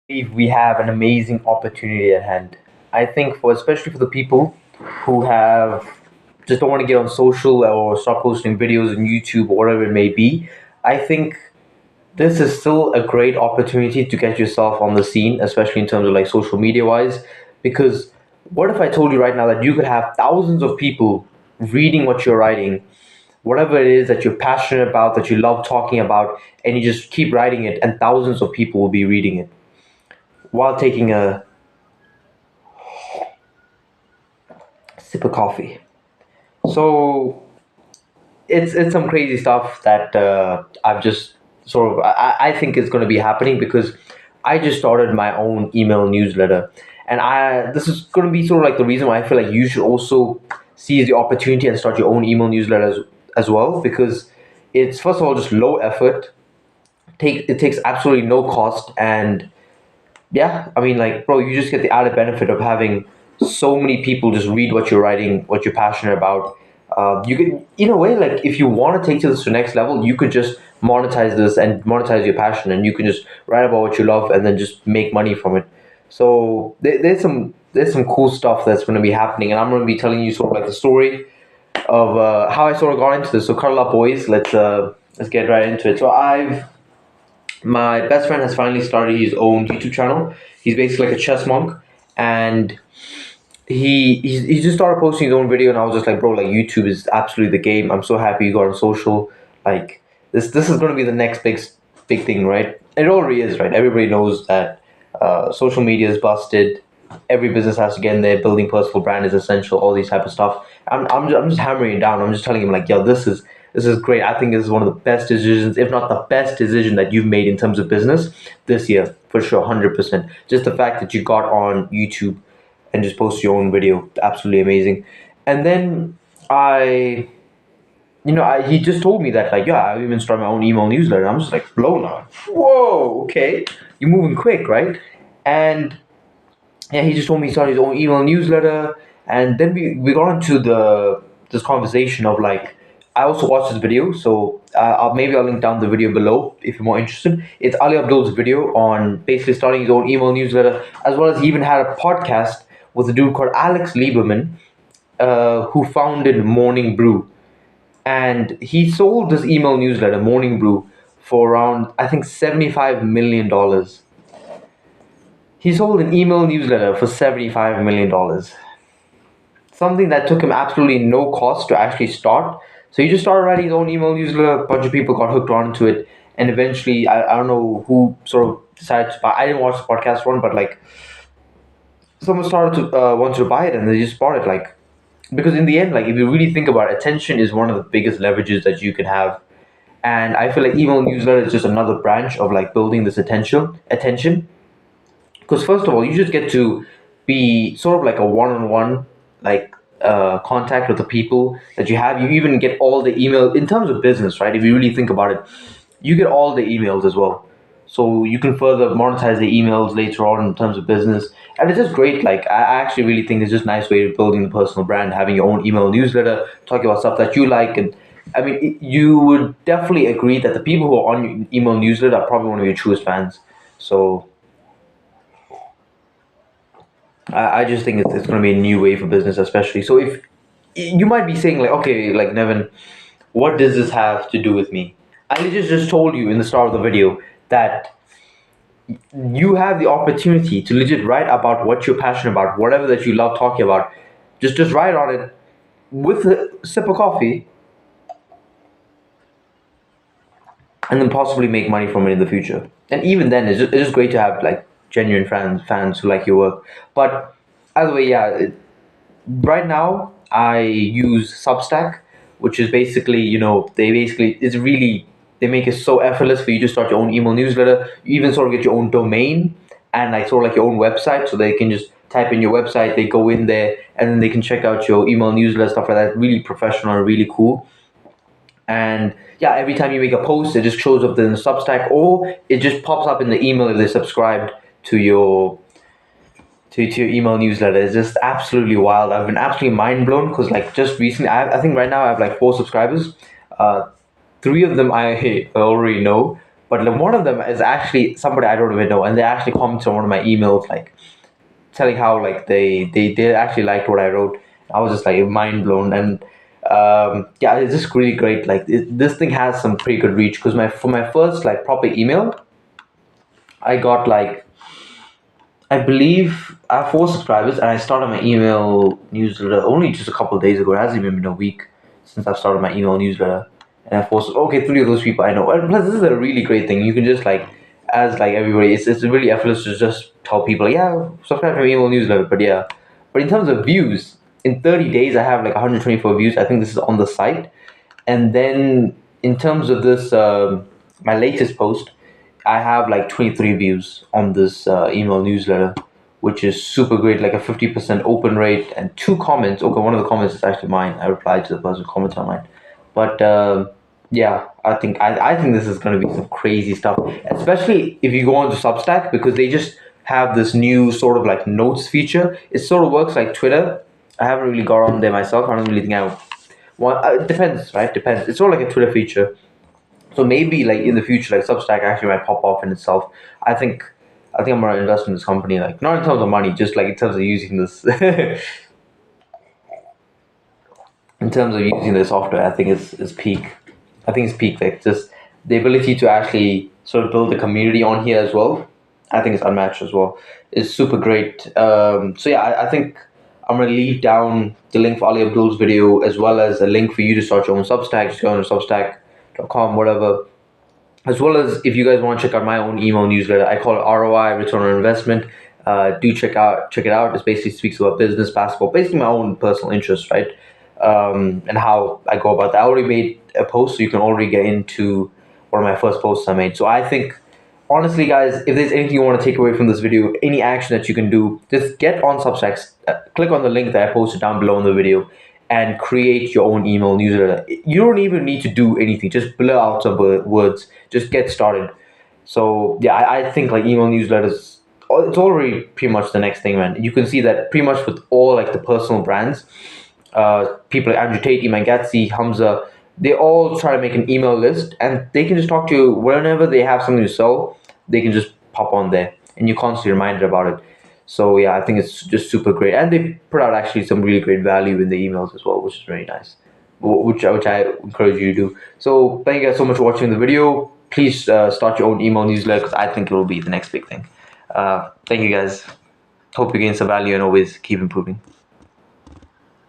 believe we have an amazing opportunity at hand. I think for especially for the people who have just don't want to get on social or start posting videos on YouTube or whatever it may be. I think this is still a great opportunity to get yourself on the scene, especially in terms of like social media wise. Because what if I told you right now that you could have thousands of people reading what you're writing, whatever it is that you're passionate about, that you love talking about, and you just keep writing it, and thousands of people will be reading it while taking a sip of coffee. So it's some crazy stuff that I've just sort of I think is going to be happening because I just started my own email newsletter, and I this is going to be sort of like the reason why I feel like you should also seize the opportunity and start your own email newsletter as well, because it's first of all just low effort, it takes absolutely no cost, and yeah, I mean, like, bro, you just get the added benefit of having so many people just read what you're writing, what you're passionate about. You could, in a way, like, if you want to take this to the next level, you could just monetize this and monetize your passion, and you can just write about what you love and then just make money from it. So there's some cool stuff that's going to be happening, and I'm going to be telling you sort of like the story of how I sort of got into this. So, cuddle up, boys. Let's get right into it. So, I've my best friend has finally started his own YouTube channel. He's basically like a chess monk, and he just started posting his own video, and I was just like, bro, like YouTube is absolutely the game. I'm so happy you got on social. Like this is gonna be the next big thing, right? And it already is, right? Everybody knows that social media is busted. Every business has to get in there. Building personal brand is essential. All these type of stuff. I'm just hammering it down. I'm just telling him like, yo, this is great. I think this is one of the best decisions, if not the best decision that you've made in terms of business this year, for sure, 100%. Just the fact that you got on YouTube and just post your own video, absolutely amazing. And then I, he just told me that like, yeah, I even started my own email newsletter. I'm just like blown up. Whoa, okay, you're moving quick, right? And yeah, he just told me he started his own email newsletter, and then we got into the this conversation of like, I also watched this video, so I'll link down the video below if you're more interested. It's Ali Abdul's video on basically starting his own email newsletter, as well as he even had a podcast with a dude called Alex Lieberman, who founded Morning Brew, and he sold this email newsletter, Morning Brew, for around I think $75 million. He sold an email newsletter for $75 million, something that took him absolutely no cost to actually start. So he just started writing his own email newsletter. A bunch of people got hooked onto it, and eventually, I don't know who sort of decided to buy. I didn't watch the podcast one, but like someone started to want to buy it, and they just bought it. Like, because in the end, like if you really think about it, attention is one of the biggest leverages that you can have, and I feel like email newsletter is just another branch of like building this attention. Because first of all, you just get to be sort of like a one-on-one, like contact with the people that you have. You even get all the email in terms of business, right? If you really think about it, you get all the emails as well, so you can further monetize the emails later on in terms of business. And it's just great. Like, I actually really think it's just a nice way of building the personal brand, having your own email newsletter, talking about stuff that you like. And I mean, you would definitely agree that the people who are on your email newsletter are probably one of your truest fans. So I just think it's going to be a new way for business, especially. So if you might be saying like, okay, like Nevin, what does this have to do with me? I just told you in the start of the video that you have the opportunity to legit write about what you're passionate about, whatever that you love talking about. Just write on it with a sip of coffee, and then possibly make money from it in the future. And even then, it's just great to have like genuine fans who like your work. But either way, yeah, right now I use Substack, which is basically, they make it so effortless for you to start your own email newsletter. You even sort of get your own domain and like sort of like your own website, so they can just type in your website, they go in there, and then they can check out your email newsletter, stuff like that. Really professional and really cool. And yeah, every time you make a post, it just shows up in the Substack, or it just pops up in the email if they subscribed to your to your email newsletter. Is just absolutely wild. I've been absolutely mind blown because like just recently, I think right now I have like 4 subscribers. uh 3 of them I already know. But like one of them is actually somebody I don't even know, and they actually commented on one of my emails, like telling how like they actually liked what I wrote. I was just like mind blown, and yeah, it's just really great. Like this thing has some pretty good reach because my for my first like proper email, I got like I believe I have 4 subscribers, and I started my email newsletter only just a couple of days ago. It hasn't even been a week since I've started my email newsletter, and I forced okay 3 of those people I know. And plus, this is a really great thing. You can just like as like everybody, it's really effortless to just tell people yeah subscribe to my email newsletter. But yeah, but in terms of views, in 30 days I have like 124 views. I think this is on the site, and then in terms of this my latest post, I have like 23 views on this email newsletter, which is super great, like a 50% open rate and 2 comments. Okay, one of the comments is actually mine. I replied to the person who commented on mine. But yeah, I think this is going to be some crazy stuff, especially if you go onto Substack because they just have this new sort of like notes feature. It sort of works like Twitter. I haven't really got on there myself. I don't really think I want. It depends, right? Depends. It's sort of like a Twitter feature, so maybe like in the future, like Substack actually might pop off in itself. I think I think I'm gonna invest in this company, like not in terms of money, just like in terms of using this in terms of using the software. I think it's peak. I think it's peak. Like just the ability to actually sort of build a community on here as well. I think it's unmatched as well. It's super great. So yeah, I think I'm gonna leave down the link for Ali Abdul's video as well as a link for you to start your own Substack. Just go on to Substack.com, whatever. As well as if you guys want to check out my own email newsletter, I call it ROI, return on investment. Do check it out. It basically speaks about business, basketball, basically my own personal interests, right? And how I go about that. I already made a post, so you can already get into one of my first posts I made. So I think, honestly, guys, if there's anything you want to take away from this video, any action that you can do, just get on Substack, click on the link that I posted down below in the video, and create your own email newsletter. You don't even need to do anything. Just blur out some words. Just get started. So yeah, I think like email newsletters, it's already pretty much the next thing, man. You can see that pretty much with all like the personal brands, people like Andrew Tate, Iman Gatsi, Hamza, they all try to make an email list, and they can just talk to you whenever they have something to sell. They can just pop on there, and you're constantly reminded about it. So yeah, I think it's just super great, and they put out actually some really great value in the emails as well, which is very nice. Which I encourage you to do. So thank you guys so much for watching the video. Please start your own email newsletter because I think it will be the next big thing. Thank you guys. Hope you gain some value and always keep improving.